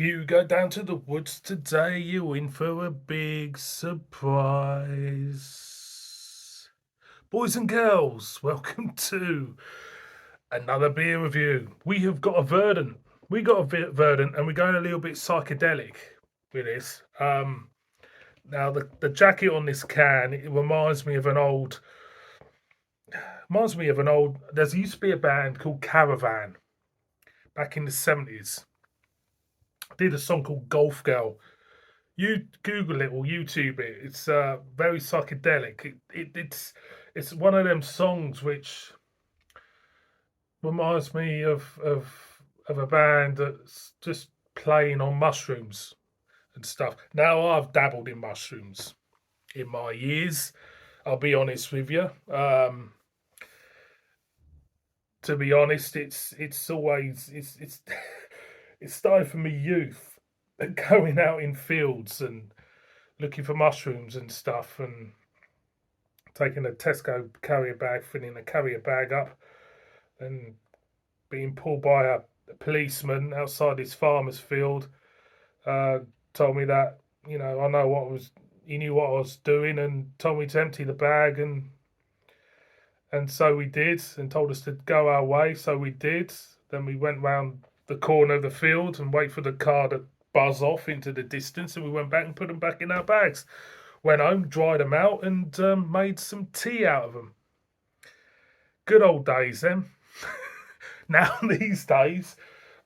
you go down to the woods today, you're in for a big surprise. Boys and girls, welcome to another beer review. We have got a Verdant. We got a Verdant, and we're going a little bit psychedelic with this. Now the jacket on this can, it reminds me of an old. There used to be a band called Caravan back in the 70s. Did a song called Golf Girl. You Google it or YouTube it. It's very psychedelic. It's one of them songs which reminds me of a band that's just playing on mushrooms and stuff. Now I've dabbled in mushrooms in my years. I'll be honest with you. To be honest, it's always it's it started from my youth, going out in fields and looking for mushrooms and stuff, and taking a Tesco carrier bag, filling a carrier bag up, and being pulled by a policeman outside his farmer's field. Uh, Told me that I know what was. He knew what I was doing and told me to empty the bag, and so we did, and told us to go our way. So we did. Then we went round the corner of the field and wait for the car to buzz off into the distance, and we went back and put them back in our bags. Went home, dried them out, and made some tea out of them. Good old days then. Now these days,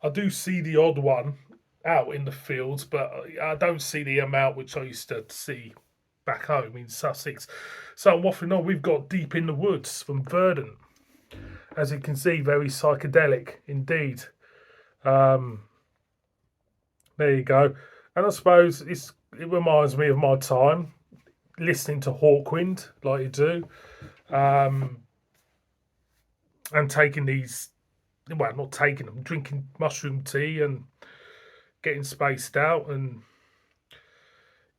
I do see the odd one out in the fields, but I don't see the amount which I used to see back home in Sussex. So I'm waffling on. We've got Deep in the Woods from Verdant. As you can see, very psychedelic indeed. Um, there you go. And I suppose it reminds me of my time listening to Hawkwind, like you do, um, and taking these, well, not taking them, drinking mushroom tea and getting spaced out, and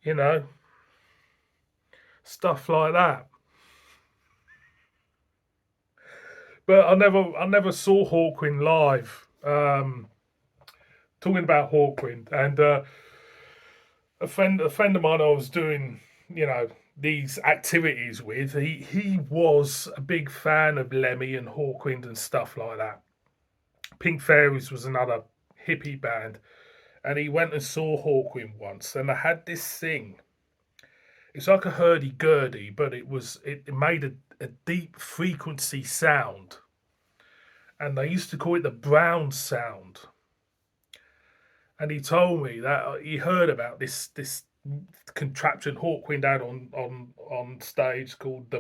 you know, stuff like that. But I never saw Hawkwind live. Talking about Hawkwind, and a friend of mine I was doing, these activities with. He was a big fan of Lemmy and Hawkwind and stuff like that. Pink Fairies was another hippie band, and he went and saw Hawkwind once, and I had this thing. It's like a hurdy gurdy, but it made a deep frequency sound, and they used to call it the brown sound. And he told me that he heard about this contraption Hawkwind had on stage called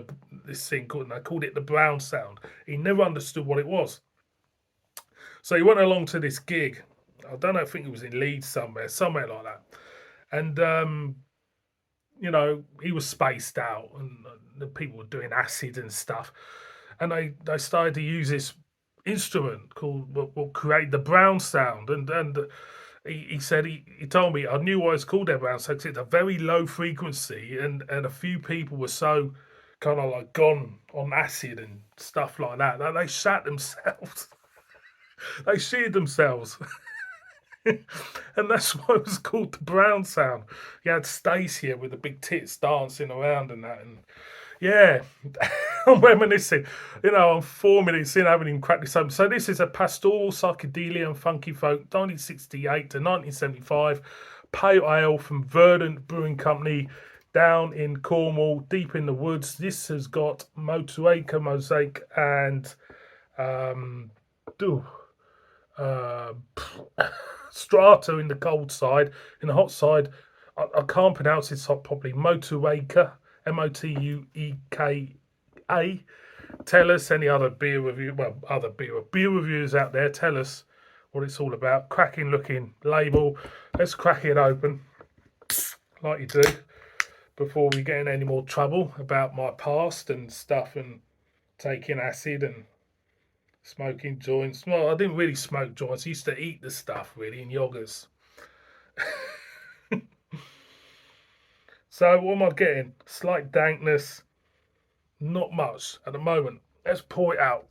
this thing called, and they called it the brown sound. He never understood what it was, so he went along to this gig. I don't know, I think it was in Leeds somewhere like that, and he was spaced out, and the people were doing acid and stuff, and they started to use this instrument called what will create the brown sound, and he said he told me I knew why it's called their brown sound, 'cause it's a very low frequency, and a few people were so kind of like gone on acid and stuff like that that they shat themselves. They sheared themselves. And that's why it was called the brown sound. You had Stacey here with the big tits dancing around and that, and yeah, I'm reminiscing. I'm 4 minutes in, I haven't even cracked this open. So this is a pastoral psychedelia and funky folk, 1968 to 1975, pale ale from Verdant Brewing Company down in Cornwall, deep in the woods. This has got Motueka Mosaic and do uh, Strata in the cold side. In the hot side, I can't pronounce this properly. Motueka, Motueka. Tell us any other beer reviewers out there. Tell us what it's all about. Cracking looking label. Let's crack it open, like you do, before we get in any more trouble about my past and stuff, and taking acid and smoking joints. Well, I didn't really smoke joints. I used to eat the stuff really in yogurts. So what am I getting? Slight dankness. Not much at the moment. Let's pour it out.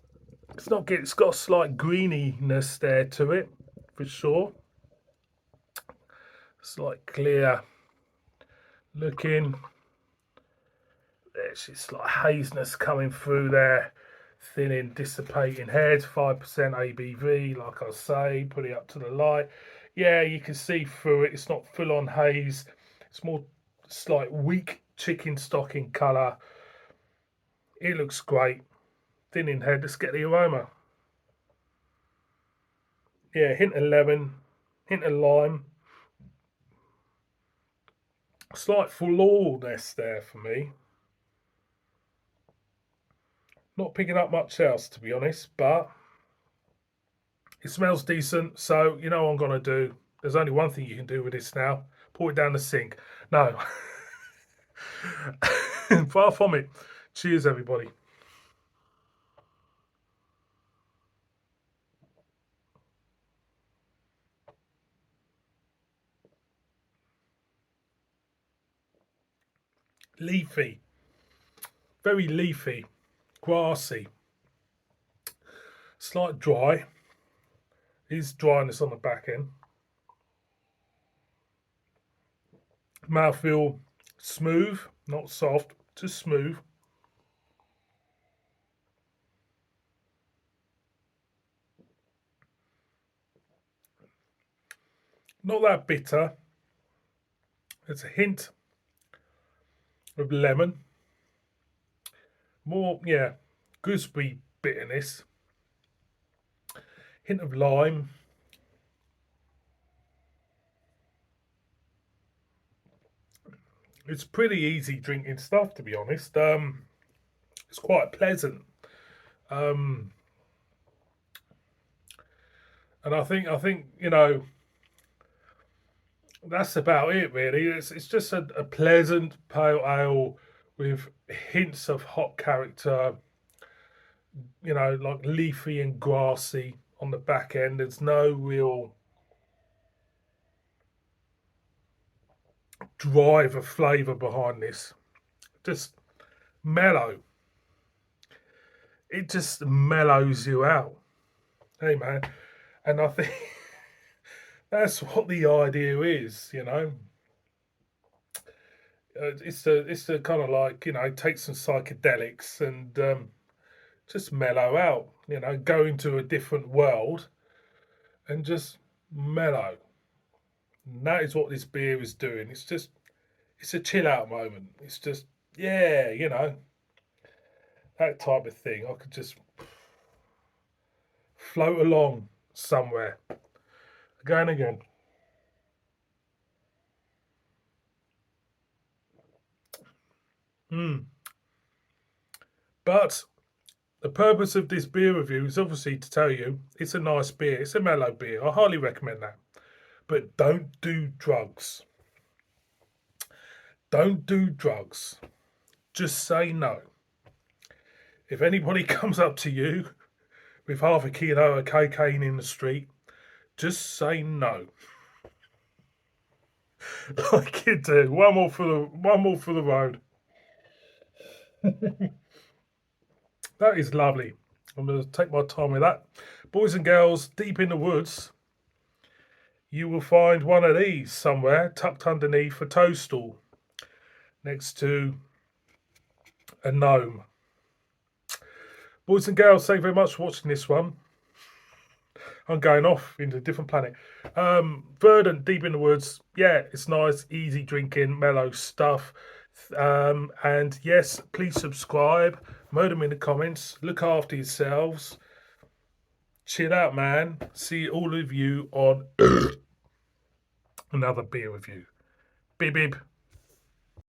It's got a slight greeniness there to it, for sure. It's like clear looking. There's just like haziness coming through there. Thinning, dissipating head, 5% ABV, like I say, put it up to the light. Yeah, you can see through it. It's not full on haze. It's more slight weak chicken stock in colour. It looks great. Thinning head, let's get the aroma. Yeah, hint of lemon, hint of lime. Slight floralness there for me. Not picking up much else, to be honest, but it smells decent. So, you know what I'm going to do? There's only one thing you can do with this now. Pour it down the sink. No. Far from it. Cheers, everybody. Leafy. Very leafy. Grassy. Slight dry. Is dryness on the back end. Mouthfeel smooth, not soft, just smooth. Not that bitter. There's a hint of lemon. More, yeah, gooseberry bitterness. Hint of lime. It's pretty easy drinking stuff, to be honest. It's quite pleasant. And I think you know that's about it really. It's just a pleasant pale ale with hints of hot character. You know, like leafy and grassy on the back end. There's no real drive of flavour behind this. Just mellow. It just mellows you out. Hey man, and I think that's what the idea is. You know, it's the kind of like, you know, take some psychedelics and just mellow out. You know, go into a different world and just mellow. And that is what this beer is doing. It's a chill out moment. It's just, yeah, you know, that type of thing. I could just float along somewhere. Again, again. But the purpose of this beer review is obviously to tell you it's a nice beer. It's a mellow beer. I highly recommend that. But don't do drugs. Don't do drugs. Just say no. If anybody comes up to you with half a kilo of cocaine in the street, just say no. Like you do. One more for the road. That is lovely. I'm going to take my time with that. Boys and girls, deep in the woods, you will find one of these somewhere tucked underneath a toadstool next to a gnome. Boys and girls, thank you very much for watching this one. I'm going off into a different planet. Verdant, deep in the woods. Yeah, it's nice, easy drinking, mellow stuff. And yes, please subscribe. Murder them in the comments. Look after yourselves. Chill out, man. See all of you on another beer review. Bib bib.